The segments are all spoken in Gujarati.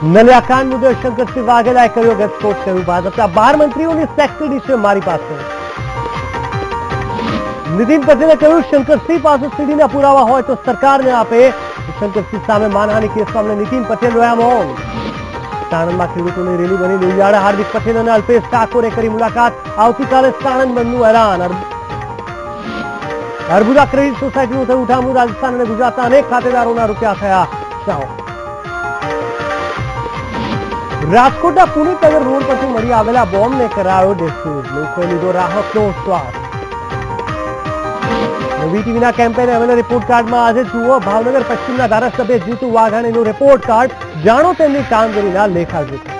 નલિયાકાંડ મુદ્દે શંકરસિંહ વાઘેલાએ કર્યો ગસ્ફોટ, કહ્યું ભાજપના 12 મંત્રીઓની સેક્રેટરી છે મારી પાસે. નીતિન પટેલે કહ્યું શંકરસિંહ પાસે સીડીના પુરાવા હોય તો સરકારને આપે. શંકરસિંહ સામે માનહાનિ કેસ મામલે નીતિન પટેલ રહ્યા મૌન. સાણંદમાં ખેડૂતોની રેલી બની લોહિયાળા. હાર્દિક પટેલ અને અલ્પેશ ઠાકોરે કરી મુલાકાત. આવતીકાલે સાણંદ બંધનું એલાન. અર્બુદા ક્રેડિટ સોસાયટીનું થયું ઉઠામણું. રાજસ્થાન અને ગુજરાતના અનેક ખાતેદારોના રૂપિયા થયા ચાઓ. રાજકોટના પુનિત નગર રોડ પરથી મળી આવેલા બોમ્બને કરાયો ડિસ્પ્યુઝ. લોકોએ લીધો રાહતનો શ્વાસ. વીટીવીના કેમ્પેન આવેલા રિપોર્ટ કાર્ડમાં આજે જુઓ ભાવનગર પશ્ચિમના ધારાસભ્ય જીતુ વાઘાણીનું રિપોર્ટ કાર્ડ. જાણો તેમની કામગીરીના લેખાજોખા.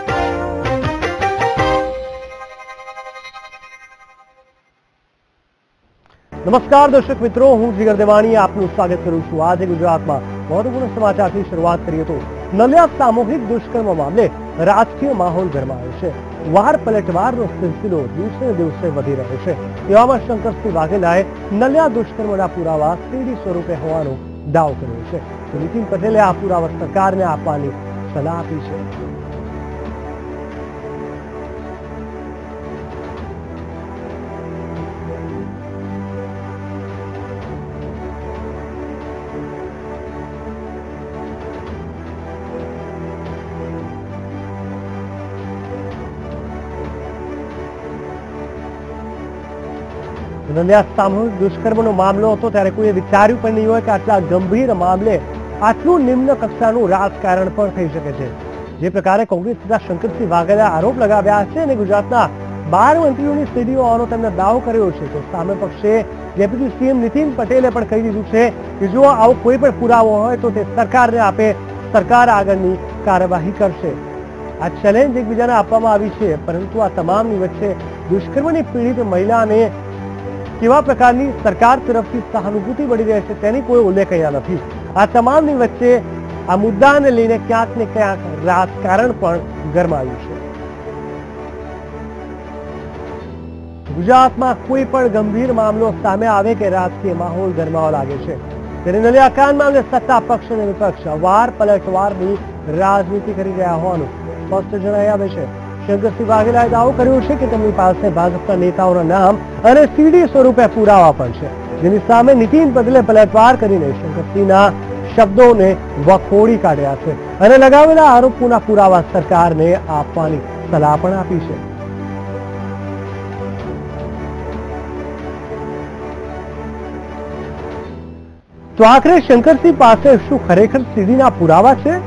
નમસ્કાર દર્શક મિત્રો, હું જીગર દેવાણી આપનું સ્વાગત કરું છું. આજે ગુજરાતમાં મહત્વપૂર્ણ સમાચારથી શરૂઆત કરીએ તો નલિયા સામૂહિક દુષ્કર્મ મામલે રાજકીય માહોલ ગરમાયો છે. વાર પલટવારનો સિલસિલો દિવસે દિવસે વધી રહ્યો છે. એવામાં શંકરસિંહ વાઘેલાએ નલિયા દુષ્કર્મના પુરાવા સીડી સ્વરૂપે હોવાનો દાવો કર્યો છે. નીતિન પટેલે આ પુરાવા સરકારને આપવાની સલાહ આપી છે. નલિયા સામૂહિક દુષ્કર્મનો મામલો હતો ત્યારે કોઈએ વિચાર્યું પણ નહીં હોય કે આટલા ગંભીર મામલે આટલું નિમ્ન કક્ષાનું રાજકારણ પણ થઈ શકે છે. જે પ્રકારે કોંગ્રેસ નેતા શંકરસિંહ વાઘેલાએ આરોપ લગાવ્યા છે અને ગુજરાતના 12 મંત્રીઓની સીડીઓ હોવાનો તેમણે દાવો કર્યો છે, તો સામે પક્ષે ડેપ્યુટી સીએમ નીતિન પટેલે પણ કહી દીધું છે કે જો આવો કોઈ પણ પુરાવો હોય તો તે સરકારને આપે, સરકાર આગળની કાર્યવાહી કરશે. આ ચેલેન્જ એકબીજાને આપવામાં આવી છે, પરંતુ આ તમામની વચ્ચે દુષ્કર્મની પીડિત મહિલાને કેવા પ્રકારની સરકાર તરફથી સહાનુભૂતિ મળી રહે છે તેની કોઈ ઉલ્લેખ અહીંયા નથી. આ તમામની વચ્ચે આ મુદ્દાને લઈને ક્યાંક ને ક્યાંક રાજકારણ પણ ગરમાયું છે. ગુજરાતમાં કોઈ પણ ગંભીર મામલો સામે આવે કે રાજકીય માહોલ ગરમાવા લાગે છે. ત્યારે નલિયાકાંડ મામલે સત્તા પક્ષ અને વિપક્ષ વાર પલટવારની રાજનીતિ કરી રહ્યા હોવાનું સ્પષ્ટ જણાઈ આવે છે. શંકરસિંહ વાઘેલાએ દાવો કર્યો છે કે તેમની પાસે ભાજપના નેતાઓના નામ અને સીડી સ્વરૂપે પુરાવા પણ છે, જેની સામે નીતિન પટેલે પલટવાર કરીને શંકરસિંહના શબ્દોને વખોડી કાઢ્યા છે અને લગાવેલા આરોપોના પુરાવા સરકારને આપવાની સલાહ પણ આપી છે. તો આખરે શંકરસિંહ પાસે શું ખરેખર સીડીના પુરાવા છે?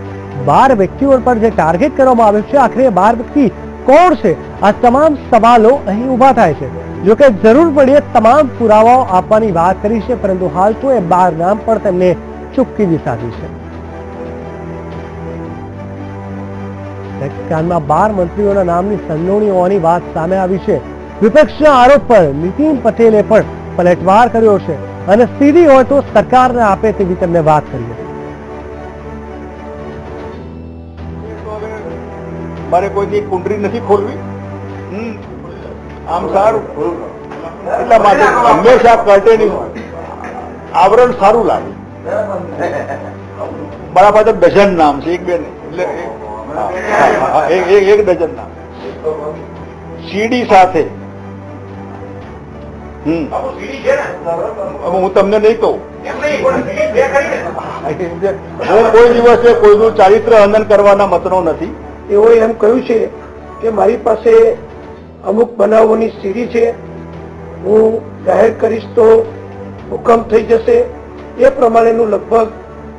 12 વ્યક્તિઓ પર જે ટાર્ગેટ કરવામાં આવ્યું છે, આખરે 12 વ્યક્તિ કોણ છે? આ તમામ સવાલો અહીં ઉભા થાય છે. જોકે જરૂર પડે તમામ પુરાવાઓ આપવાની વાત કરી છે, પરંતુ હાલ તો એ 12 નામ પણ તેમને ચૂપકી દિશાવી છે. કાંડમાં 12 મંત્રીઓના નામની સંડોવણી હોવાની વાત સામે આવી છે. વિપક્ષના આરોપ પર નીતિન પટેલે પણ પલટવાર કર્યો છે અને સીધી હોય તો સરકારને આપે તેવી તેમને વાત કરી હતી. મારે કોઈની કુંડળી નથી ખોલવી, આમ સારું એટલા માટે હંમેશા કર્ટેની આવરણ સારું લાગે. મારા પાસે ડઝન નામ છે, એક બે એક ડઝન નામ સીડી સાથે. હું તમને નહીં કહું, હું કોઈ દિવસે કોઈનું ચારિત્ર હનન કરવાના મતનો નથી. તેઓએ એમ કહ્યું છે કે મારી પાસે અમુક બનાવોની સીડી છે, હું જાહેર કરીશ તો હુકમ થઈ જશે, એ પ્રમાણેનું લગભગ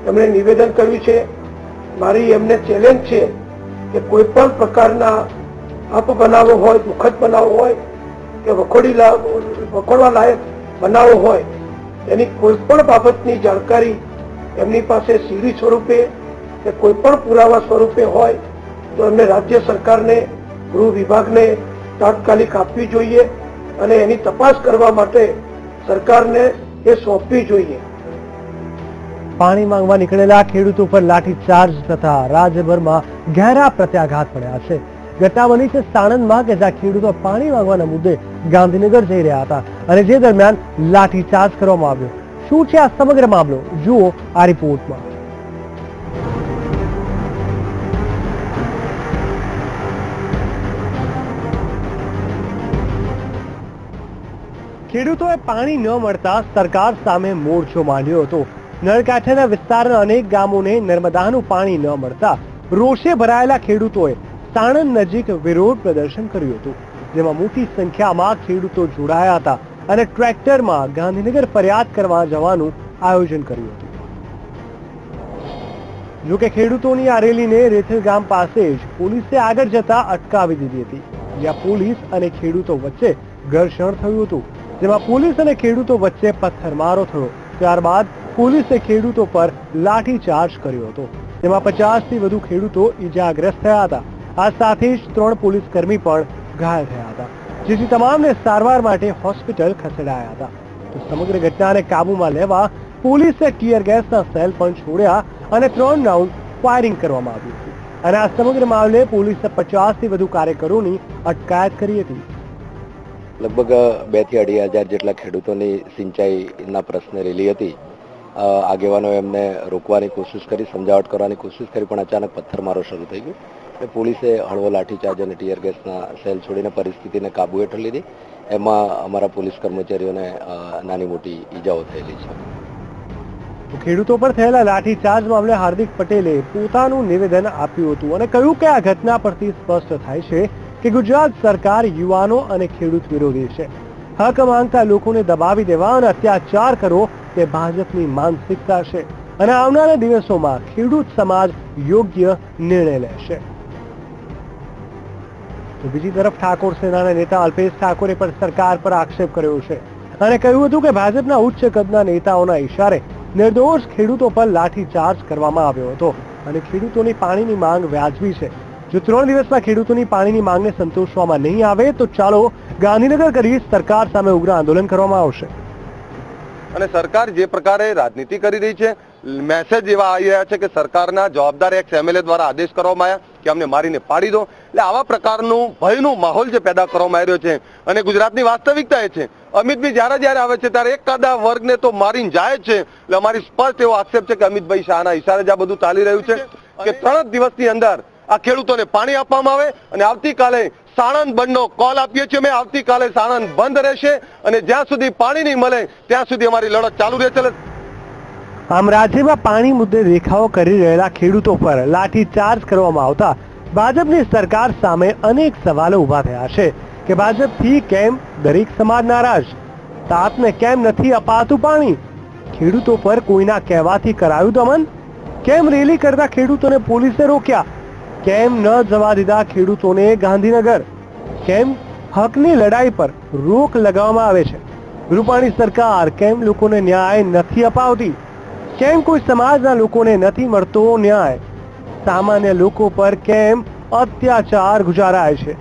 એમણે નિવેદન કર્યું છે. મારી એમને ચેલેન્જ છે કે કોઈ પણ પ્રકારના અપબનાવો હોય, દુઃખદ બનાવો હોય કે વખોડવા લાયક બનાવો હોય, એની કોઈ પણ બાબતની જાણકારી એમની પાસે સીડી સ્વરૂપે કે કોઈ પણ પુરાવા સ્વરૂપે હોય તો એમને રાજ્ય સરકારને, ગૃહ વિભાગને તાત્કાલિક આપવી જોઈએ અને એની તપાસ કરવા માટે સરકારને એ સોંપવી જોઈએ. પાણી માંગવા નીકળેલા ખેડૂતો પર લાઠીચાર્જ થતા રાજ્યભરમાં ઘેરા પ્રત્યાઘાત પડ્યા છે. ઘટના બની છે સાણંદમાં કે જ્યાં ખેડૂતો પાણી માંગવાના મુદ્દે ગાંધીનગર જઈ રહ્યા હતા અને જે દરમિયાન લાઠીચાર્જ કરવામાં આવ્યો. શું છે આ સમગ્ર મામલો? જુઓ આ રિપોર્ટમાં. ખેડૂતોએ પાણી ન મળતા સરકાર સામે મોરચો માંડ્યો હતો. નળકાંઠાના વિસ્તારના અનેક ગામોને નર્મદાનું પાણી ન મળતા રોષે ભરાયેલા ખેડૂતોએ સાણંદ નજીક વિરોધ પ્રદર્શન કર્યું હતું, જેમાં મોટી સંખ્યામાં ખેડૂતો જોડાયા હતા અને ટ્રેક્ટરમાં ગાંધીનગર ફરિયાદ કરવા જવાનું આયોજન કર્યું હતું. જોકે ખેડૂતોની આ રેલીને રેથલ ગામ પાસે જ પોલીસે આગળ જતા અટકાવી દીધી હતી, જ્યાં પોલીસ અને ખેડૂતો વચ્ચે ઘર્ષણ થયું હતું, જેમાં પોલીસ અને ખેડૂતો વચ્ચે પથ્થરમારો થયો. ત્યારબાદ પોલીસે ખેડૂતો પર લાઠીચાર્જ કર્યો હતો, જેમાં 50 થી વધુ ખેડૂતો ઈજાગ્રસ્ત થયા હતા. આ સાથે જ 3 પોલીસ કર્મી પણ ઘાયલ થયા હતા, જેથી તમામને સારવાર માટે હોસ્પિટલ ખસેડાયા હતા. તો સમગ્ર ઘટનાને કાબૂમાં લેવા પોલીસે ટીયર ગેસના સેલ પણ છોડ્યા અને 3 રાઉન્ડ ફાયરિંગ કરવામાં આવ્યું હતું. અને આ સમગ્ર મામલે પોલીસે 50 થી વધુ કાર્યકરોની અટકાયત કરી હતી. લગભગ 2 થી 2.5 જેટલા ખેડૂતોની સિંચાઈના પ્રશ્ને રેલી હતી. આગેવાનોએ એમને રોકવાની કોશિશ કરી, સમજાવટ કરવાની કોશિશ કરી, પણ અચાનક પથ્થરમારો શરૂ થઈ ગયો. પોલીસે હળવો લાઠીચાર્જ અને ટીયર ગેસના સેલ છોડીને પરિસ્થિતિને કાબુ હેઠળ લીધી. એમાં અમારા પોલીસ કર્મચારીઓને નાની મોટી ઈજાઓ થયેલી છે. ખેડૂતો પર થયેલા લાઠીચાર્જ મામલે હાર્દિક પટેલે પોતાનું નિવેદન આપ્યું હતું અને કહ્યું કે આ ઘટના પરથી સ્પષ્ટ થાય છે કે ગુજરાત સરકાર યુવાનો અને ખેડૂત વિરોધી છે. હક માંગતા લોકોને દબાવી દેવા અને અત્યાચાર કરો તે ભાજપની માનસિકતા છે અને આવનારા દિવસોમાં ખેડૂત સમાજ યોગ્ય નિર્ણય લેશે. તો બીજી તરફ ઠાકોર સેનાના નેતા અલ્પેશ ઠાકોરે પણ સરકાર પર આક્ષેપ કર્યો છે અને કહ્યું હતું કે ભાજપના ઉચ્ચ કદના નેતાઓના ઇશારે નિર્દોષ ખેડૂતો પર લાઠીચાર્જ કરવામાં આવ્યો હતો અને ખેડૂતોની પાણીની માંગ વ્યાજબી છે. જો 3 દિવસમાં ખેડૂતોની પાણીની માંગને સંતોષવામાં નહીં આવે તો ચાલો ગાંધીનગર કરી સરકાર સામે ઉગ્ર આંદોલન કરવામાં આવશે. અને સરકાર જે પ્રકારે રાજનીતિ કરી રહી છે, મેસેજ એવા આવી રહ્યા છે કે સરકારના જવાબદાર એક્સ એમએલએ દ્વારા આદેશ કરવામાં આવ્યા કે અમને મારીને પાડી દો. એટલે આવા પ્રકારનું ભયનું માહોલ જે પેદા કરવામાં આવ્યો છે અને ગુજરાતની વાસ્તવિકતા એ છે, અમિતભાઈ જ્યારે આવે છે ત્યારે એકાદા વર્ગને તો મારીને જાય છે. એટલે અમારી સ્પષ્ટ એવો આક્ષેપ છે કે અમિતભાઈ શાહના ઇશારે જ આ બધું ચાલી રહ્યું છે કે 3 દિવસની અંદર આ ખેડૂતોને પાણી આપવામાં આવે અને આવતીકાલે સાણંદ બંધનો કોલ આપીએ છીએ. અમે આવતીકાલે સાણંદ બંધ રહેશે અને જ્યાં સુધી પાણી નહીં મળે ત્યાં સુધી અમારી લડત ચાલુ રહેશે. આમ રાજ્યમાં પાણી મુદ્દે દેખાવો કરી રહેલા ખેડૂતો પર લાઠીચાર્જ કરવામાં આવતા ભાજપની સરકાર સામે અનેક સવાલો ઉભા થયા છે કે ભાજપથી કેમ દરેક સમાજ નારાજ, તાતને કેમ નથી અપાતું પાણી, ખેડૂતો પર કોઈના કહેવાથી કરાયું દમન, કેમ રેલી કરતા ખેડૂતોને પોલીસે રોક્યા, કેમ ન જવા દીધા ખેડૂતોને ગાંધીનગર, કેમ હકની લડાઈ પર રોક લગાવવામાં આવે છે, રૂપાણી સરકાર કેમ લોકોને ન્યાય નથી અપાવતી, કેમ કોઈ સમાજના લોકોને નથી મળતો ન્યાય, સામાન્ય લોકો પર કેમ અત્યાચાર ગુજારાય છે,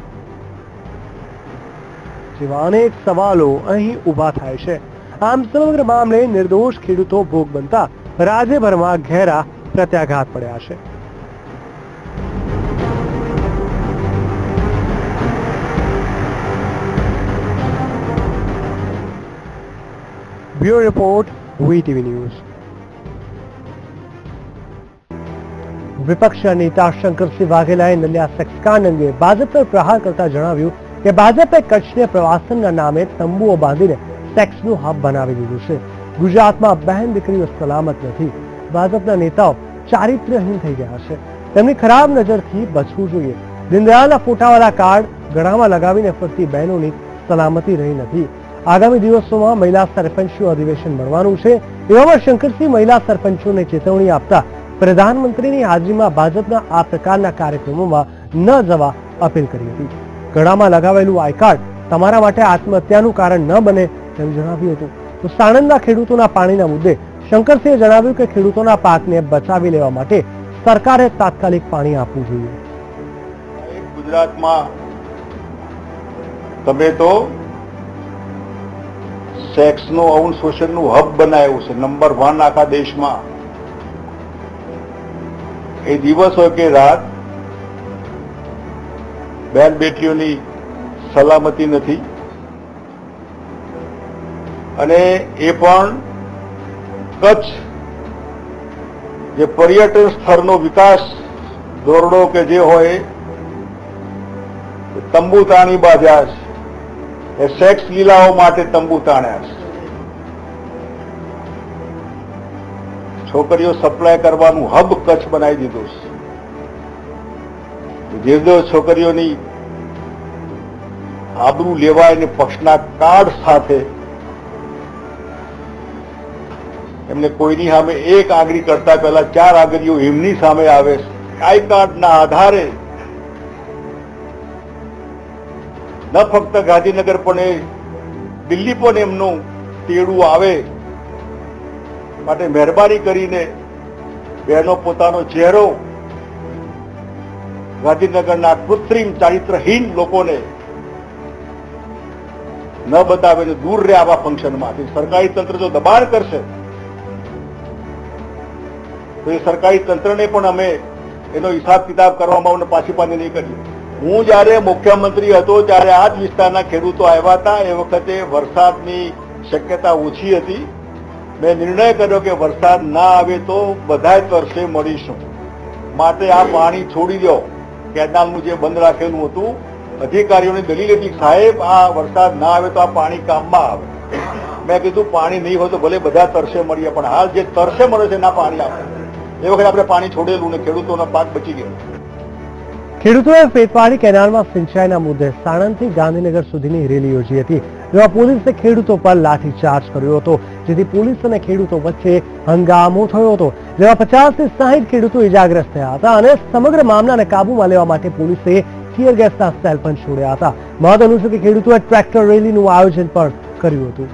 જેવા અનેક સવાલો અહીં ઉભા થાય છે. આમ સમગ્ર મામલે નિર્દોષ ખેડૂતો ભોગ બનતા રાજ્યભરમાં ઘેરા પ્રત્યાઘાત પડ્યા છે. Bureau report, VTV news. વિપક્ષના નેતા શંકરસિંહ વાઘેલાએ નલિયા સેક્સકાંડ અંગે ભાજપ પર પ્રહાર કરતા જણાવ્યું કે ભાજપે કચ્છને પ્રવાસનના નામે તંબુઓ બાંધીને સેક્સનું હબ બનાવી દીધું છે. ગુજરાતમાં બહેન દીકરીઓ સલામત નથી. ભાજપના નેતાઓ ચારિત્ર્યહીન થઈ ગયા છે. તેમની ખરાબ નજરથી બચવું જોઈએ. દીનદયાળના ફોટાવાળા કાર્ડ ગળામાં લગાવીને ફરતી બહેનોની સલામતી રહી નથી. આગામી દિવસોમાં મહિલા સરપંચનું અધિવેશન મળવાનું છે. એવામાં શંકરસિંહ મહિલા સરપંચોને ચેતવણી આપતા પ્રધાનમંત્રીની હાજરીમાં ભાજપના આ પ્રકારના કાર્યક્રમોમાં ન જવા અપીલ કરી હતી. ગળામાં લગાવેલું આઈ કાર્ડ તમારા માટે આત્મહત્યાનું કારણ ન બને તેમ જણાવ્યું હતું. તો સાણંદના ખેડૂતોના પાણીના મુદ્દે શંકરસિંહે જણાવ્યું કે ખેડૂતોના પાકને બચાવી લેવા માટે સરકારે તાત્કાલિક પાણી આપવું જોઈએ. ગુજરાતમાં તમે તો સેક્સનું અવન શોષણનું હબ બનાવ્યું છે, નંબર 1 આખા દેશમાં. એ દિવસ હોય કે રાત બેન બેટીઓની સલામતી નથી. અને એ પણ કચ્છ જે પર્યટન સ્થળનો વિકાસ દોરડો કે જે હોય તંબુ તાણી બાંધ્યા છે. એ સેક્સ લીલાઓ માટે તંબુ તાણ્યા છે. છોકરીઓ સપ્લાય કરવાનું હબ કચ્છ બનાવી દીધું છે. જે છોકરીઓની આબરૂ લેવાય ને પક્ષના કાર્ડ સાથે એમને કોઈની સામે એક આંગળી કરતા પહેલા 4 આંગળીઓ એમની સામે આવે છે. આઈ કાર્ડના આધારે ન ફક્ત ગાંધીનગર પણ દિલ્હી પણ એમનું તેડું આવે. માટે મહેરબાની કરીને બહેનો પોતાનો ચહેરો ગાંધીનગરના કૃત્રિમ ચારિત્રહીન લોકોને ન બતાવે ને દૂર રહે આવા ફંક્શનમાંથી. સરકારી તંત્ર જો દબાણ કરશે તો એ સરકારી તંત્રને પણ અમે એનો હિસાબ કિતાબ કરવામાં પાછી નહીં કરીએ. હું જયારે મુખ્યમંત્રી હતો ત્યારે આ જ વિસ્તારના ખેડૂતો આવ્યા હતા. એ વખતે વરસાદની શક્યતા ઓછી હતી. મેં નિર્ણય કર્યો કે વરસાદ ના આવે તો બધા તરસે મળીશું, માટે આ પાણી છોડી દો. કેનાલનું જે બંધ રાખેલું હતું, અધિકારીઓની દલીલ હતી સાહેબ આ વરસાદ ના આવે તો આ પાણી કામમાં આવે. મેં કીધું પાણી નહીં હોય તો ભલે બધા તરસે મળીએ, પણ હાલ જે તરસે મળે છે ના પાણી આપે. એ વખતે આપણે પાણી છોડેલું ને ખેડૂતોનો પાક બચી ગયો. ખેડૂતોએ પેટવાડી કેનાલમાં સિંચાઈના મુદ્દે સાણંદથી ગાંધીનગર સુધીની રેલી યોજી હતી, જેમાં પોલીસે ખેડૂતો પર લાઠીચાર્જ કર્યો હતો, જેથી પોલીસ અને ખેડૂતો વચ્ચે હંગામો થયો હતો, જેમાં 50 થી 60 ખેડૂતો ઇજાગ્રસ્ત થયા હતા અને સમગ્ર મામલાને કાબૂમાં લેવા માટે પોલીસે ટીયર ગેસના સેલ પણ છોડ્યા હતા. મહત્વનું છે કે ખેડૂતોએ ટ્રેક્ટર રેલીનું આયોજન પણ કર્યું હતું.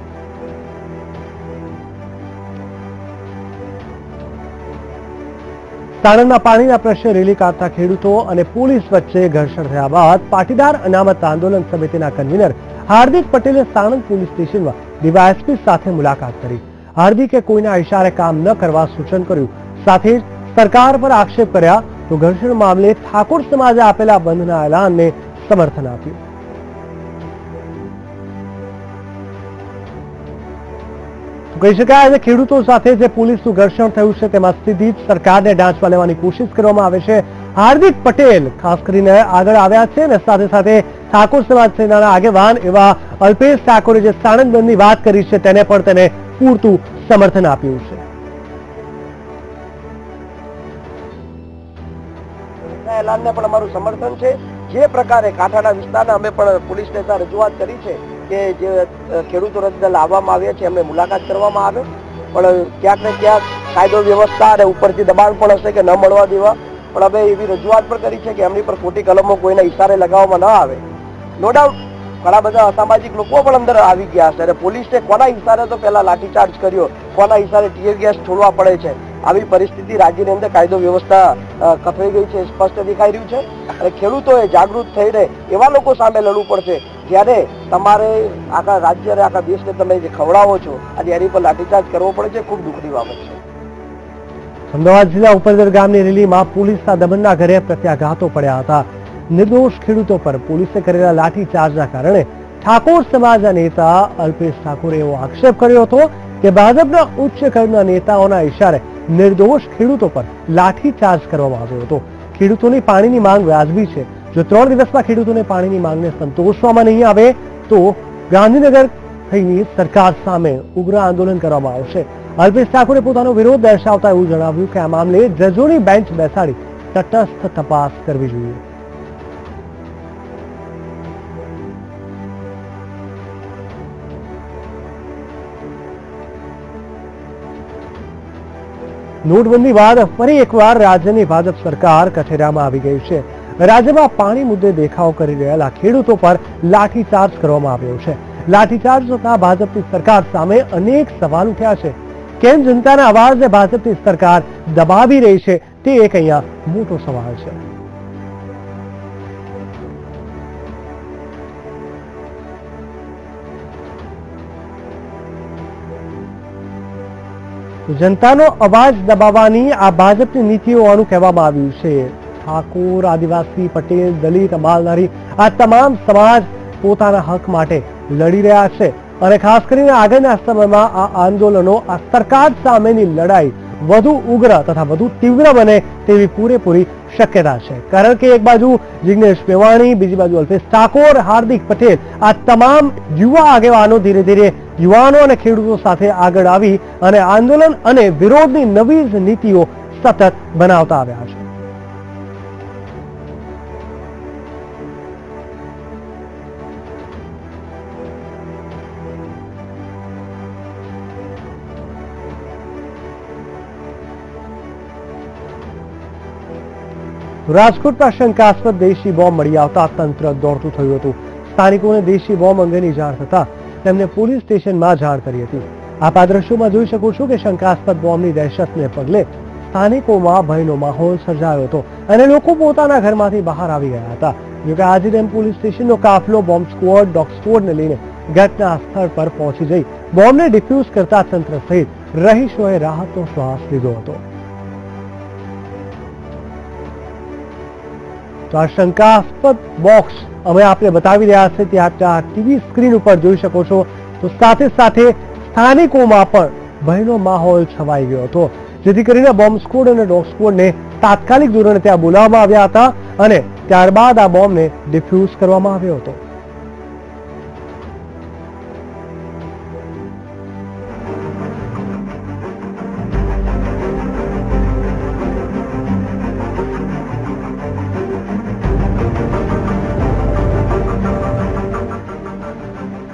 સાણંદમાં પાણીના પ્રશ્ને રેલી કાઢતા ખેડૂતો અને પોલીસ વચ્ચે ઘર્ષણ થયા બાદ પાટીદાર અનામત આંદોલન સમિતિના કન્વીનર હાર્દિક પટેલે સાણંદ પોલીસ સ્ટેશનમાં ડીવાયએસપી સાથે મુલાકાત કરી. હાર્દિકે કોઈના ઇશારે કામ ન કરવા સૂચન કર્યું, સાથે જ સરકાર પર આક્ષેપ કર્યા તો ઘર્ષણ મામલે ઠાકોર સમાજે આપેલા બંધના એલાનને સમર્થન આપ્યું. કહી શકાય છે ખેડૂતો સાથે જે પોલીસનું ઘર્ષણ થયું છે તેમાં સીધી જ સરકારને ડાંચમાં લેવાની કોશિશ કરવામાં આવે છે. હાર્દિક પટેલ ખાસ કરીને આગળ આવ્યા છે અને સાથે સાથે ઠાકોર સમાજ સેનાના આગેવાન એવા અલ્પેશ ઠાકોરે જે સાણંદ બંધની વાત કરી છે તેને પણ તેને પૂરતું સમર્થન આપ્યું છે. એલાનને પણ અમારું સમર્થન છે. જે પ્રકારે કાંઠાના વિસ્તારના અમે પણ પોલીસને રજૂઆત કરી છે કે જે ખેડૂતો રજૂઆત લાવવામાં આવ્યા છે એમને મુલાકાત કરવામાં આવે, પણ ક્યાંક ને ક્યાંક કાયદો વ્યવસ્થા અને ઉપરથી દબાણ પણ હશે કે ન મળવા દેવા, પણ અમે એવી રજૂઆત પણ કરી છે કે એમની પર ખોટી કલમો કોઈના ઇશારે લગાવવામાં ન આવે. નો ડાઉટ ઘણા બધા અસામાજિક લોકો પણ અંદર આવી ગયા છે અને પોલીસે કોના ઇશારે તો પહેલા લાઠીચાર્જ કર્યો, કોના ઇશારે ટીયર ગેસ છોડવા પડે છે. આવી પરિસ્થિતિ રાજ્યની અંદર કાયદો વ્યવસ્થા કથળી ગઈ છે, સ્પષ્ટ દેખાઈ રહ્યું છે. અને ખેડૂતોએ જાગૃત થઈને એવા લોકો સામે લડવું પડશે જ્યારે તમારે આખા રાજ્ય અને આખા દેશને તમે જે ખવડાવો છો આજે એની પર લાઠીચાર્જ કરવો પડે છે. ખૂબ દુઃખની બાબત છે. અમદાવાદ જિલ્લા ઉપરદર ગામની રેલીમાં પોલીસના દમનના ઘરે પ્રત્યાઘાતો પડ્યા હતા. નિર્દોષ ખેડૂતો પર પોલીસે કરેલા લાઠીચાર્જના કારણે ઠાકોર સમાજના નેતા અલ્પેશ ઠાકોરે એવો આક્ષેપ કર્યો હતો કે ભાજપના ઉચ્ચ કક્ષાના નેતાઓના ઇશારે નિર્દોષ ખેડૂતો પર લાઠીચાર્જ કરવામાં આવ્યો હતો. ખેડૂતોની પાણીની માંગ વ્યાજબી છે. જો 3 દિવસમાં ખેડૂતોને પાણીની માંગને સંતોષવામાં નહીં આવે તો ગાંધીનગર થઈને સરકાર સામે ઉગ્ર આંદોલન કરવામાં આવશે. અલ્પેશ ઠાકોરે પોતાનો વિરોધ દર્શાવતા એવું જણાવ્યું કે આ મામલે જજોની બેન્ચ બેસાડી તટસ્થ તપાસ કરવી જોઈએ. નોટબંધી બાદ ફરી એકવાર રાજ્યની ભાજપ સરકાર કઠેરામાં આવી ગઈ છે. રાજ્યમાં પાણી મુદ્દે દેખાવ કરી રહેલા ખેડૂતો પર લાઠીચાર્જ કરવામાં આવ્યો છે. લાઠીચાર્જ થતા ભાજપની સરકાર સામે અનેક સવાલ ઉઠ્યા છે. કેમ જનતાના અવાજને ભાજપની સરકાર દબાવી રહી છે તે એક અહીંયા મોટો સવાલ છે. જનતાનો અવાજ દબાવવાની આ ભાજપની નીતિઓ હોવાનું કહેવામાં આવ્યું છે. ઠાકોર, આદિવાસી, પટેલ, દલિત, માલધારી આ તમામ સમાજ પોતાના હક માટે લડી રહ્યા છે અને ખાસ કરીને આગળના સમયમાં આ આંદોલનો આ સરકાર સામેની લડાઈ વધુ ઉગ્ર તથા વધુ તીવ્ર બને તેવી પૂરેપૂરી શક્યતા છે, કારણ કે એક બાજુ જિગ્નેશ મેવાણી, બીજી બાજુ અલ્પેશ ઠાકોર, હાર્દિક પટેલ, આ તમામ યુવા આગેવાનો ધીરે ધીરે યુવાનો અને ખેડૂતો સાથે આગળ આવી અને આંદોલન અને વિરોધની નવી જ નીતિઓ સતત બનાવતા આવ્યા છે. રાજકોટમાં શંકાસ્પદ દેશી બોમ્બ મળી આવતા તંત્ર દોડતું થયું હતું. સ્થાનિકોને દેશી બોમ્બ અંગેની જાણ થતા તેમને પોલીસ સ્ટેશનમાં જાણ કરી હતી. આપ આ દ્રશ્યોમાં જોઈ શકો છો કે શંકાસ્પદ બોમ્બની દહેશતને પગલે સ્થાનિકોમાં ભયનો માહોલ સર્જાયો હતો અને લોકો પોતાના ઘરમાંથી બહાર આવી ગયા હતા. જોકે આજીરેમ પોલીસ સ્ટેશનનો કાફલો બોમ્બ સ્ક્વોડ, ડોગ સ્ક્વોડને લઈને ઘટના સ્થળ પર પહોંચી જઈ બોમ્બને ડિફ્યુઝ કરતા તંત્ર સહિત રહીશોએ રાહતનો શ્વાસ લીધો હતો. તો આ શંકાસ્પદ બોક્સ અમે આપને બતાવી રહ્યા છે ત્યાં ટીવી સ્ક્રીન ઉપર જોઈ શકો છો. તો સાથે સાથે સ્થાનિકોમાં પણ ભયનો માહોલ છવાઈ ગયો હતો, જેથી કરીને બોમ્બ સ્ક્વોડ અને ડોગ સ્ક્વોડને તાત્કાલિક ધોરણે ત્યાં બોલાવવામાં આવ્યા હતા અને ત્યારબાદ આ બોમ્બને ડિફ્યુઝ કરવામાં આવ્યો હતો.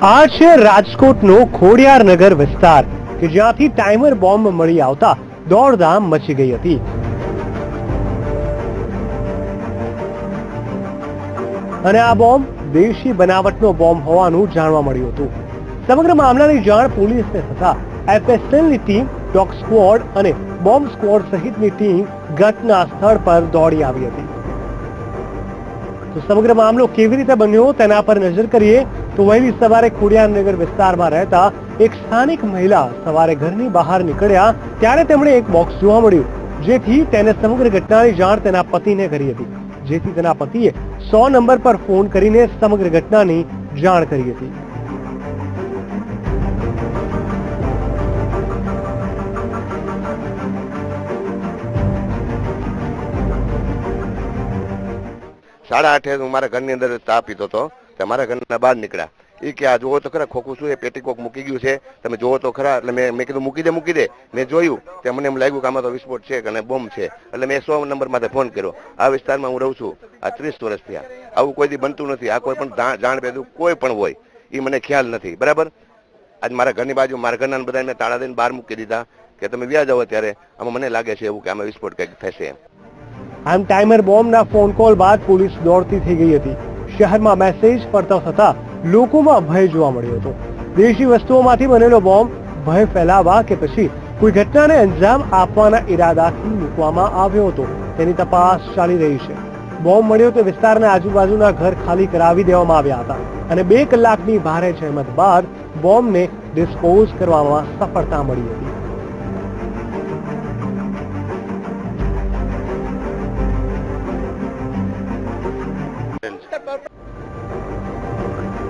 આ છે રાજકોટનો ખોડિયારનગર વિસ્તાર કે જ્યાંથી ટાઈમર બોમ્બ મળી આવતા દોડધામ મચી ગઈ હતી. અને આ બોમ્બ દેશી બનાવટનો બોમ્બ હોવાનું જાણવા મળ્યું હતું. સમગ્ર મામલાની જાણ પોલીસને થતા એફએસએલની ટીમ, ડોગ સ્ક્વોડ અને બોમ્બ સ્ક્વોડ સહિતની ટીમ ઘટના સ્થળ પર દોડી આવી હતી. તો સમગ્ર મામલો કેવી રીતે બન્યો તેના પર નજર કરીએ તો વહેલી સવારે ખોડિયારનગર વિસ્તારમાં રહેતા એક સ્થાનિક મહિલા સવારે ઘરની બહાર નીકળ્યા ત્યારે તેમણે એક બોક્સ જોવા મળ્યું, જેથી તેને સમગ્ર ઘટનાની જાણ તેના પતિને કરી હતી, જેથી તેના પતિએ 100 નંબર પર ફોન કરીને સમગ્ર ઘટનાની જાણ કરી હતી. સાડા 8 હું મારા ઘરની અંદર ચા પીતો હતો, મારા ઘરના બહાર નીકળ્યા. એ કે આ જોવો તો ખરા ખોખું શું એ પેટીકોક મૂકી ગયું છે, તમે જોવો તો ખરા. એટલે મેં કીધું મૂકી દે. મેં જોયું તે મને એમ લાગ્યું કે આમાં તો વિસ્ફોટ છે અને બોમ્બ છે. એટલે મેં 100 નંબર માટે ફોન કર્યો. આ વિસ્તારમાં હું રહું છું આ 30 વર્ષ થયા, આવું કોઈ દી બનતું નથી. આ કોઈ પણ જાણ ભેદું કોઈ પણ હોય એ મને ખ્યાલ નથી, બરાબર. આજ મારા ઘરની બાજુ મારા ઘરના બધા મેં તાળા દઈને બહાર મૂકી દીધા કે તમે વ્યા જાઓ. ત્યારે આમાં મને લાગે છે એવું કે આમાં વિસ્ફોટ કંઈક થશે એમ. આમ ટાઈમર બોમ્બના ફોન કોલ બાદ પોલીસ દોડતી થઈ ગઈ હતી. શહેરમાં મેસેજ ફરતા થતા લોકોમાં ભય જોવા મળ્યો હતો. દેશી વસ્તુઓમાંથી બનેલો બોમ્બ ભય ફેલાવવા કે પછી કોઈ ઘટનાને અંજામ આપવાના ઈરાદાથી મૂકવામાં આવ્યો હતો તેની તપાસ ચાલી રહી છે. બોમ્બ મળ્યો તો વિસ્તારના આજુબાજુના ઘર ખાલી કરાવી દેવામાં આવ્યા હતા અને 2 કલાકની ભારે જહેમત બાદ બોમ્બને ડિસ્પોઝ કરવામાં સફળતા મળી હતી.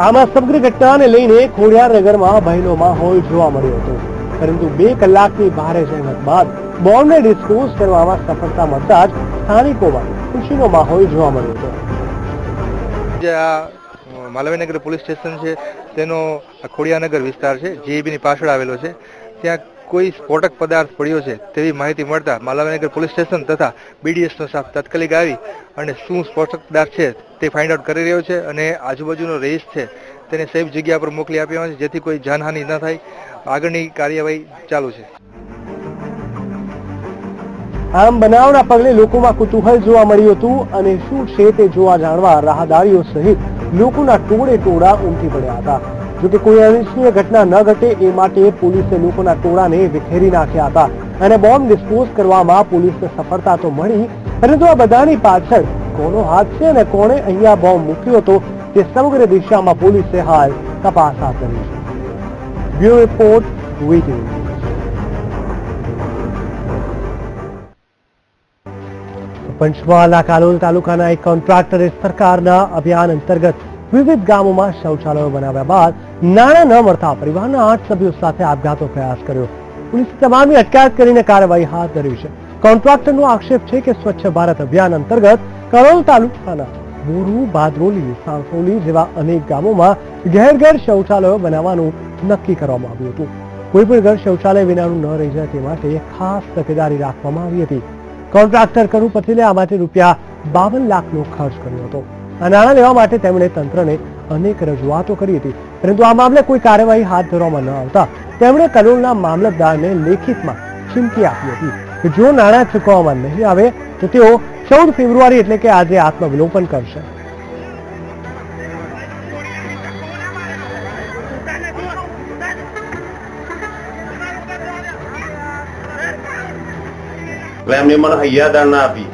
આમાં સમગ્ર ઘટનાને લઈને ખોડિયારનગરમાં ભયનો માહોલ જોવા મળ્યો હતો, પરંતુ 2 કલાકની ભારે જહેમત બાદ બોમ્બને ડિસ્પોઝ કરવામાં સફળતા મળતા જ સ્થાનિકોમાં ખુશીનો માહોલ જોવા મળ્યો હતો. જે આ માલવીનગર પોલીસ સ્ટેશન છે તેનો ખોડિયારનગર વિસ્તાર છે, જેઈબીની પાછળ આવેલો છે. ત્યાં કોઈ સ્ફોટક પદાર્થ પડ્યો છે તેવી માહિતી મળતા માલવીનગર પોલીસ સ્ટેશન તથા બીડીએસનો સ્ટાફ તાત્કાલિક આવી અને શું સ્ફોટક પદાર્થ છે તે ફાઇન્ડ આઉટ કરી રહ્યો છે અને આજુબાજુનો રહીશ છે તેને સેફ જગ્યા પર મોકલી આપ્યા છે, જેથી કોઈ જાનહાનિ ન થાય. આગળની કાર્યવાહી ચાલુ છે. આમ બનાવના પગલે લોકોમાં કુતૂહલ જોવા મળ્યું હતું અને શું છે તે જોવા જાણવા રાહદારીઓ સહિત લોકોના ટોળા ઉમટી પડ્યા હતા. જોકે કોઈ અનિચ્છનીય ઘટના ન ઘટે એ માટે પોલીસે લોકોના ટોળાને વિખેરી નાખ્યા હતા અને બોમ્બ ડિસ્પોઝ કરવામાં પોલીસને સફળતા તો મળી, પરંતુ આ બધાની પાછળ કોનો હાથ છે અને કોણે અહીંયા બોમ્બ મૂક્યો હતો તે સમગ્ર દિશામાં પોલીસે હાલ તપાસ હાથ ધરી છે. Bureau report VTV. પંચમહાલના કાલોલ તાલુકાના એક કોન્ટ્રાક્ટરે સરકારના અભિયાન અંતર્ગત વિવિધ ગામોમાં શૌચાલયો બનાવ્યા બાદ નાણાં ન મળતા પરિવારના 8 સભ્યો સાથે આપઘાતનો પ્રયાસ કર્યો. પોલીસે તમામની અટકાયત કરીને કાર્યવાહી હાથ ધરી છે. કોન્ટ્રાક્ટરનો આક્ષેપ છે કે સ્વચ્છ ભારત અભિયાન અંતર્ગત કરોલ તાલુકાના બોરુ, ભાદરોલી, સાંસોલી જેવા અનેક ગામોમાં ઘેર ઘેર શૌચાલયો બનાવવાનું નક્કી કરવામાં આવ્યું હતું. કોઈ પણ ઘર શૌચાલય વિનાનું ન રહી જાય તે માટે ખાસ તકેદારી રાખવામાં આવી હતી. કોન્ટ્રાક્ટર કનુ પટેલે આ માટે ₹52 લાખનો ખર્ચ કર્યો હતો. આ નાણાં લેવા માટે તેમણે તંત્રને અનેક રજૂઆતો કરી હતી, પરંતુ આ મામલે કોઈ કાર્યવાહી હાથ ધરવામાં ન આવતા તેમણે કલોલના મામલતદારને લેખિતમાં ચીમકી આપી હતી કે જો નાણાં ચૂકવવામાં નહીં આવે તો તેઓ 14 ફેબ્રુઆરી એટલે કે આજે આત્મવિલોપન કરશે. એમને મને હૈયાદાર ના આપી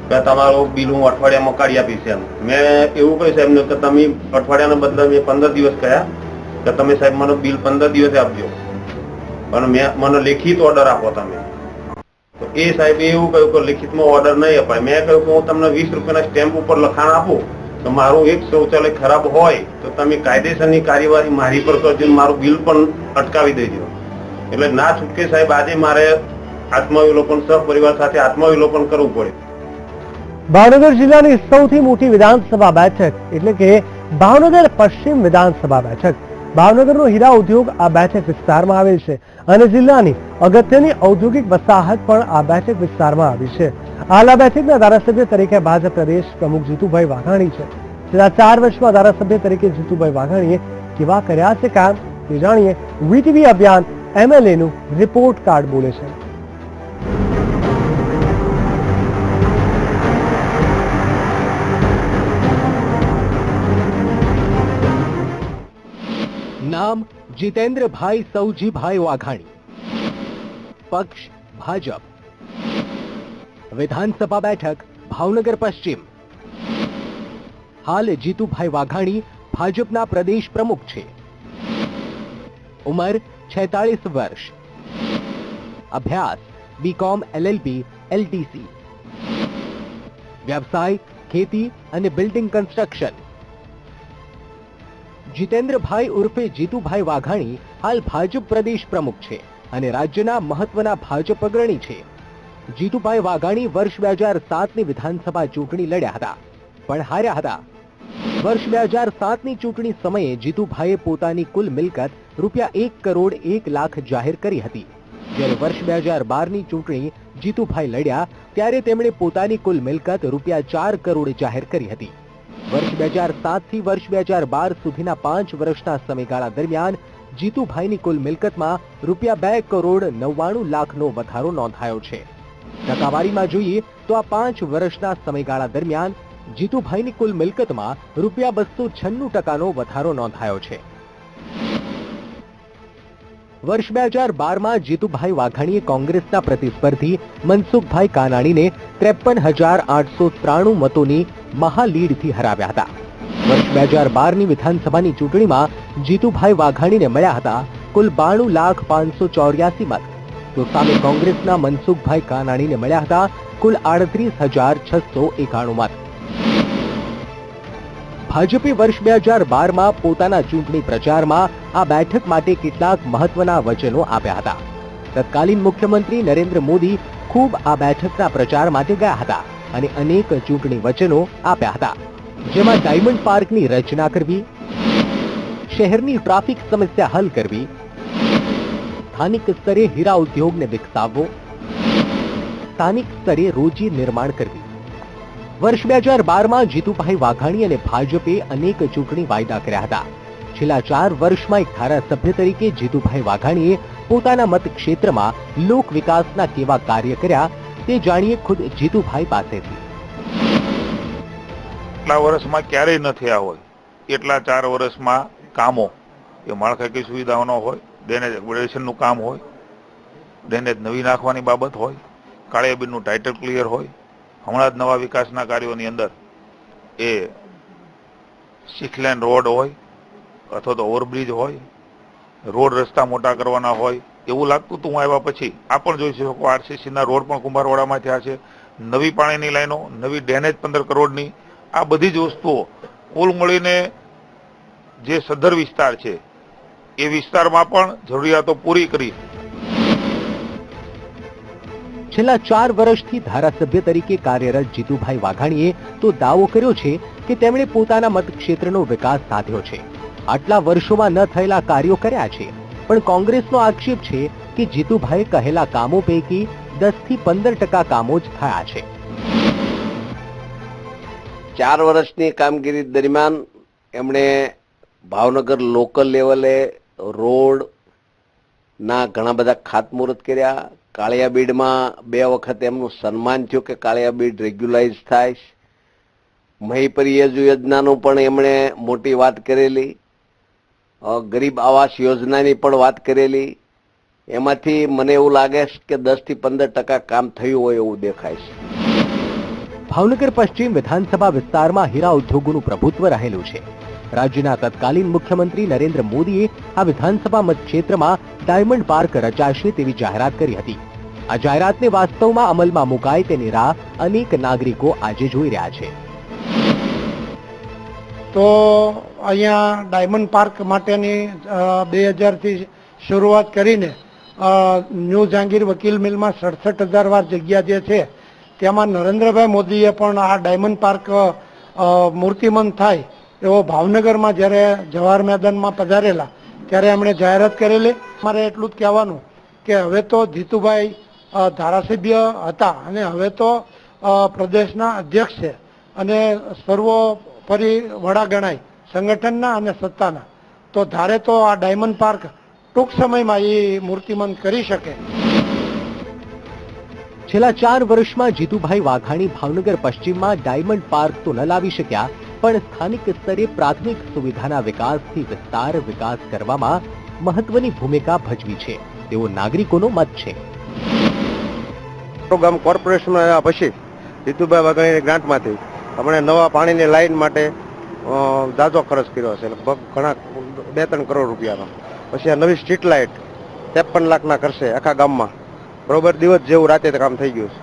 કે તમારું બિલ હું અઠવાડિયામાં કાઢી આપીશ. એમ મેં એવું કહ્યું સાહેબને કે તમે અઠવાડિયાના બદલે મેં 15 દિવસ કહ્યા કે તમે સાહેબ મને બિલ 15 દિવસે આપજો, અને મને લેખિત ઓર્ડર આપો તમે. તો એ સાહેબે એવું કહ્યું કે લેખિતમાં ઓર્ડર નહીં અપાય. મેં કહ્યું કે હું તમને 20 રૂપિયાના સ્ટેમ્પ ઉપર લખાણ આપું તો મારું એક શૌચાલય ખરાબ હોય તો તમે કાયદેસરની કાર્યવાહી મારી પર કરજો, મારું બિલ પણ અટકાવી દેજો. એટલે ના છૂટકે સાહેબ આજે મારે આત્મવિલોપન સહપરિવાર સાથે આત્મવિલોપન કરવું પડે. ભાવનગર જિલ્લાની સૌથી મોટી વિધાનસભા બેઠક એટલે કે ભાવનગર પશ્ચિમ વિધાનસભા બેઠક. ભાવનગરનો હીરા ઉદ્યોગ આ બેઠક વિસ્તારમાં આવેલ છે અને જિલ્લાની અગત્યની ઔદ્યોગિક વસાહત પણ આ બેઠક વિસ્તારમાં આવી છે. હાલ આ બેઠકના ધારાસભ્ય તરીકે ભાજપ પ્રદેશ પ્રમુખ જીતુભાઈ વાઘાણી છે. છેલ્લા 4 વર્ષમાં ધારાસભ્ય તરીકે જીતુભાઈ વાઘાણીએ કેવા કર્યા છે કામ તે જાણીએ. વીટીવી અભિયાન MLAનું રિપોર્ટ કાર્ડ બોલે છે. નામ જીતેન્દ્રભાઈ સૌજીભાઈ વાઘાણી, પક્ષ ભાજપ, વિધાનસભા બેઠક ભાવનગર પશ્ચિમ. હાલ જીતુભાઈ વાઘાણી ભાજપના પ્રદેશ પ્રમુખ છે. ઉંમર 46 વર્ષ. અભ્યાસ BCom LLB LTC. વ્યવસાય ખેતી અને બિલ્ડિંગ કન્સ્ટ્રક્શન. જીતેન્દ્રભાઈ ઉર્ફે જીતુભાઈ વાઘાણી હાલ ભાજપ પ્રદેશ પ્રમુખ છે અને રાજ્યના મહત્વના ભાજપ અગ્રણી છે. જીતુભાઈ વાઘાણી વર્ષ 2007ની વિધાનસભા ચૂંટણી લડ્યા હતા પણ હાર્યા હતા. વર્ષ 2007ની ચૂંટણી સમયે જીતુભાઈએ પોતાની કુલ મિલકત ₹1 કરોડ 1 લાખ જાહેર કરી હતી. જ્યારે વર્ષ 2012ની ચૂંટણી જીતુભાઈ લડ્યા ત્યારે તેમણે પોતાની કુલ મિલકત ₹4 કરોડ જાહેર કરી હતી. વર્ષ 2007 થી વર્ષ 2012 સુધીના 5 વર્ષના સમયગાળા દરમિયાન જીતુભાઈની કુલ મિલકતમાં ₹2 કરોડ 99 લાખનો વધારો નોંધાયો છે. ટકાવારીમાં જોઈએ તો આ 5 વર્ષના સમયગાળા દરમિયાન જીતુભાઈની કુલ મિલકતમાં ₹296% વધારો નોંધાયો છે. વર્ષ 2012માં જીતુભાઈ વાઘાણીએ કોંગ્રેસના પ્રતિસ્પર્ધી મનસુખભાઈ કાનાણીને 53,893 મતોની મહાલીડથી હરાવ્યા હતા. વર્ષ 2012ની વિધાનસભાની ચૂંટણીમાં જીતુભાઈ વાઘાણીને મળ્યા હતા કુલ 92,584 મત, તો સામે કોંગ્રેસના મનસુખભાઈ કાનાણીને મળ્યા હતા કુલ 38,691 મત. ભાજપે વર્ષ 2012માં પોતાના ચૂંટણી પ્રચારમાં આ બેઠક માટે કેટલાક મહત્વના વચનો આપ્યા હતા. તત્કાલીન મુખ્યમંત્રી નરેન્દ્ર મોદી ખૂબ આ બેઠકના પ્રચાર માટે ગયા હતા અને અનેક ચૂંટણી વચનો આપ્યા હતા, જેમાં ડાયમંડ પાર્કની રચના કરવી, શહેરની ટ્રાફિક સમસ્યા હલ કરવી, સ્થાનિક સ્તરે હીરા ઉદ્યોગને વિકસાવવો, સ્થાનિક સ્તરે રોજી નિર્માણ કરવી. વર્ષ 2012માં જીતુભાઈ વાઘાણી અને ભાજપે અનેક ચૂંટણી વાયદા કર્યા હતા. છેલ્લા 4 વર્ષમાં એક ધારાસભ્ય તરીકે જીતુભાઈ વાઘાણીએ પોતાના મતક્ષેત્રમાં લોક વિકાસના કેવા કાર્ય કર્યા તે જાણીએ ખુદ જીતુભાઈ પાસેથી. એટલા વર્ષમાં ક્યારેય ન થયા હોય એટલા 4 વર્ષમાં કામો, એ માળખાકીય સુવિધાઓનો હોય, ડ્રેનેજ અપગ્રેડેશનનું કામ હોય, ડ્રેનેજ નવી નાખવાની બાબત હોય, કાળિયાબીરનું ટાઇટલ ક્લિયર હોય, હમણાં જ નવા વિકાસના કાર્યોની અંદર એ 6 લેન રોડ હોય અથવા તો ઓવરબ્રિજ હોય, રોડ રસ્તા મોટા કરવાના હોય, એવું લાગતું હતું હું આવ્યા પછી. આ પણ જોઈ શકો RCCના રોડ પણ કુંભારવાડામાં થયા છે, નવી પાણીની લાઈનો, નવી ડ્રેનેજ 15 કરોડની, આ બધી જ વસ્તુઓ કુલ મળીને જે સદ્ધર વિસ્તાર છે એ વિસ્તારમાં પણ જરૂરિયાતો પૂરી કરી છેલ્લા 4 વર્ષથી ધારાસભ્ય તરીકે કાર્યરત જીતુભાઈ વાઘાણીએ તો દાવો કર્યો છે કે તેમણે પોતાના મતક્ષેત્રનો વિકાસ સાધ્યો છે. આટલા વર્ષોમાં ન થયેલા કાર્યો કર્યા છે. પણ કોંગ્રેસનો આક્ષેપ છે કે જીતુભાઈએ કહેલા કામો પૈકી 10 થી 15% કામો જ થયા છે. 4 વર્ષની કામગીરી દરમિયાન એમણે ભાવનગર લોકલ લેવલે રોડ ના ઘણા બધા ખાતમુહૂર્ત કર્યા. કાળિયાબીડમાં 2 વખત એમનું સન્માન થયું કે કાળિયાબીડ રેગ્યુલાઇઝ થાય. મહીપરી યોજનાનું પણ એમણે મોટી વાત કરેલી. ગરીબ આવાસ યોજનાની પણ વાત કરેલી. એમાંથી મને એવું લાગે છે કે 10 થી 15% કામ થયું હોય એવું દેખાય છે. ભાવનગર પશ્ચિમ વિધાનસભા વિસ્તારમાં હીરા ઉદ્યોગોનું પ્રભુત્વ રહેલું છે. રાજ્યના તત્કાલીન મુખ્યમંત્રી નરેન્દ્ર મોદીએ આ વિધાનસભા મતક્ષેત્રમાં ડાયમંડ પાર્ક રચાશે તેવી જાહેરાત કરી હતી. આ જાહેરાતને વાસ્તવમાં અમલમાં મુકાય તેની રાહ અનેક નાગરિકો આજે જોઈ રહ્યા છે. તો અહીંયા ડાયમંડ પાર્ક માટેની 2000 થી શરૂઆત કરીને ન્યૂ જહાંગીર વકીલ મિલમાં 67,000 વાર જગ્યા જે છે તેમાં નરેન્દ્રભાઈ મોદીએ પણ આ ડાયમંડ પાર્ક મૂર્તિમંત થાય એવો ભાવનગરમાં જ્યારે જવાહર મેદાનમાં પધારેલા ત્યારે એમણે જાહેરાત કરેલી. મારે એટલું જ કહેવાનું કે હવે તો જીતુભાઈ ધારાસભ્ય હતા અને હવે તો પ્રદેશના અધ્યક્ષ છે અને સર્વોપરી વડા ગણાય સંગઠનના અને સત્તાના. તો ધારે તો આ ડાયમંડ પાર્ક ટૂંક સમયમાં એ મૂર્તિમંત કરી શકે. છેલ્લા 4 વર્ષમાં જીતુભાઈ વાઘાણી ભાવનગર પશ્ચિમમાં ડાયમંડ પાર્ક તો ન લાવી શક્યા, પણ સ્થાનિક સ્તરે પ્રાથમિક સુવિધાના વિકાસથી વિસ્તાર વિકાસ કરવામાં મહત્વની ભૂમિકા ભજવી છે તેવો નાગરિકોનો મત છે. ગામ કોર્પોરેશનમાં આવ્યા પછી જીતુભાઈ વાઘાણીની ગ્રાન્ટમાંથી આપણે નવા પાણીની લાઈન માટે જાજો ખર્ચ કર્યો છે, લગભગ ઘણા 2-3 કરોડ રૂપિયાનો. પછી આ નવી સ્ટ્રીટ લાઇટ 53 લાખના ખર્ચે આખા ગામમાં બરોબર દિવસ જેવું રાતે કામ થઈ ગયું છે.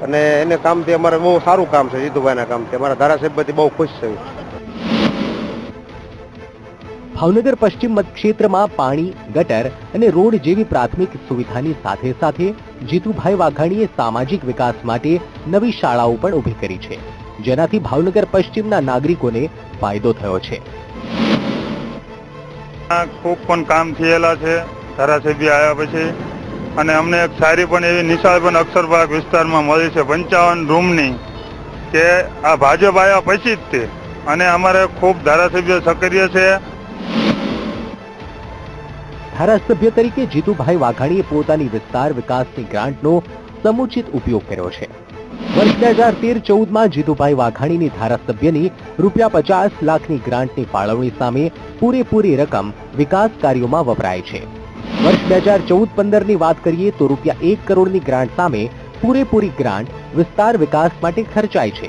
અને એને કામથી અમારે બહુ સારું કામ છે. જીતુભાઈના કામથી અમારા ધારાસભ્યથી બહુ ખુશ છે. ભાવનગર પશ્ચિમ મતક્ષેત્રમાં પાણી, ગટર અને રોડ જેવી પ્રાથમિક સુવિધાની સાથે સાથે જીતુભાઈ વાઘાણીએ સામાજિક વિકાસ માટે નવી શાળાઓ પણ ઊભી કરી છે, જેનાથી ભાવનગર પશ્ચિમના નાગરિકોને ફાયદો થયો છે. ખૂબ પણ કામ થયેલા છે ધારાસભ્ય આવ્યા પછી. અને અમને એક સારી પણ એવી નિશાળ પણ અક્ષરબાગ વિસ્તારમાં મળી છે 55 રૂમની, કે આ ભાજપ આવ્યા પછી જ તે. અને અમારે ખૂબ ધારાસભ્ય સક્રિય છે. ધારાસભ્ય તરીકે જીતુભાઈ વાઘાણીએ પોતાની વિસ્તાર વિકાસની ગ્રાન્ટનો સમુચિત ઉપયોગ કર્યો છે. વર્ષ 2013-14માં જીતુભાઈ વાઘાણીની ધારાસભ્યની ₹50 લાખની ગ્રાન્ટની ફાળવણી સામે પૂરેપૂરી રકમ વિકાસ કાર્યોમાં વપરાય છે. વર્ષ 2014-15ની વાત કરીએ તો ₹1 કરોડની ગ્રાન્ટ સામે પૂરેપૂરી ગ્રાન્ટ વિસ્તાર વિકાસ માટે ખર્ચાય છે.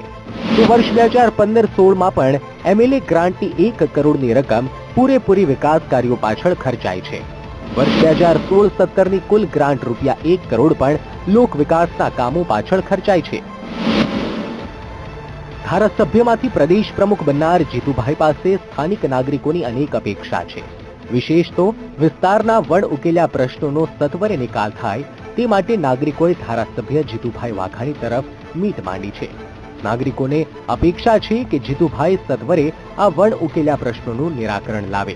તો વર્ષ 2015-16માં પણ એમએલએ ગ્રાન્ટની 1 કરોડની રકમ પૂરેપૂરી વિકાસ કાર્યો પાછળ ખર્ચાય છે. વર્ષ 2016-17ની કુલ ગ્રાન્ટ ₹1 કરોડ પણ લોક વિકાસના કામો પાછળ ખર્ચાય છે. ધારાસભ્યમાંથી પ્રદેશ પ્રમુખ બનનાર જીતુભાઈ પાસે સ્થાનિક નાગરિકોની અનેક અપેક્ષા છે. વિશેષ તો વિસ્તારના વણ ઉકેલ્યા પ્રશ્નોનો સત્વરે નિકાલ થાય તે માટે નાગરિકોએ ધારાસભ્ય જીતુભાઈ વાઘાણી તરફ મીટ માંડી છે. નાગરિકોને અપેક્ષા છે કે જીતુભાઈ સત્વરે આ વણ ઉકેલ્યા પ્રશ્નોનું નિરાકરણ લાવે,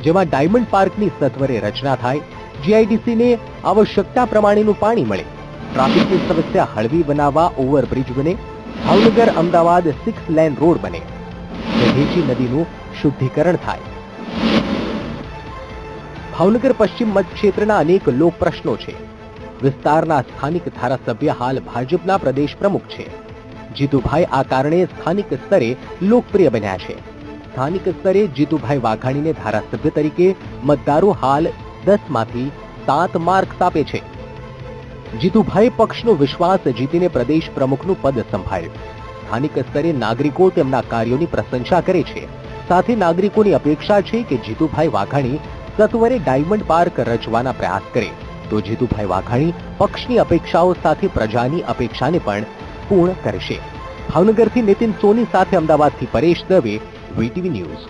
જેમાં ડાયમંડ પાર્કની સત્વરે રચના થાય, જીઆઈડીસીને આવશ્યકતા પ્રમાણેનું પાણી મળે, ટ્રાફિકની સમસ્યા હળવી બનાવવા ઓવરબ્રિજ બને, ભાવનગર અમદાવાદ 6 લેન રોડ બને, દહેજી નદીનું શુદ્ધિકરણ થાય. ભાવનગર પશ્ચિમ મતક્ષેત્રના અનેક લોક પ્રશ્નો છે. વિસ્તારના સ્થાનિક ધારાસભ્ય હાલ ભાજપના પ્રદેશ પ્રમુખ છે. જીતુભાઈ આ કારણે સ્થાનિક સ્તરે લોકપ્રિય બન્યા છે. સ્થાનિક સ્તરે જીતુભાઈ વાઘાણીને ધારાસભ્ય તરીકે મતદારો હાલ 10માંથી 7 માર્ક્સ આપે છે. જીતુભાઈ પક્ષનો વિશ્વાસ જીતીને પ્રદેશ પ્રમુખનું પદ સંભાળ્યું. સ્થાનિક સ્તરે નાગરિકો તેમના કાર્યોની પ્રશંસા કરે છે. સાથે નાગરિકોની અપેક્ષા છે કે જીતુભાઈ વાઘાણી સત્વરે ડાયમંડ પાર્ક રચવાના પ્રયાસ કરે તો જીતુભાઈ વાઘાણી પક્ષની અપેક્ષાઓ સાથે પ્રજાની અપેક્ષાને પણ પૂર્ણ કરશે. ભાવનગરથી નીતિન સોની સાથે અમદાવાદથી પરેશ દવે, વીટીવી ન્યૂઝ.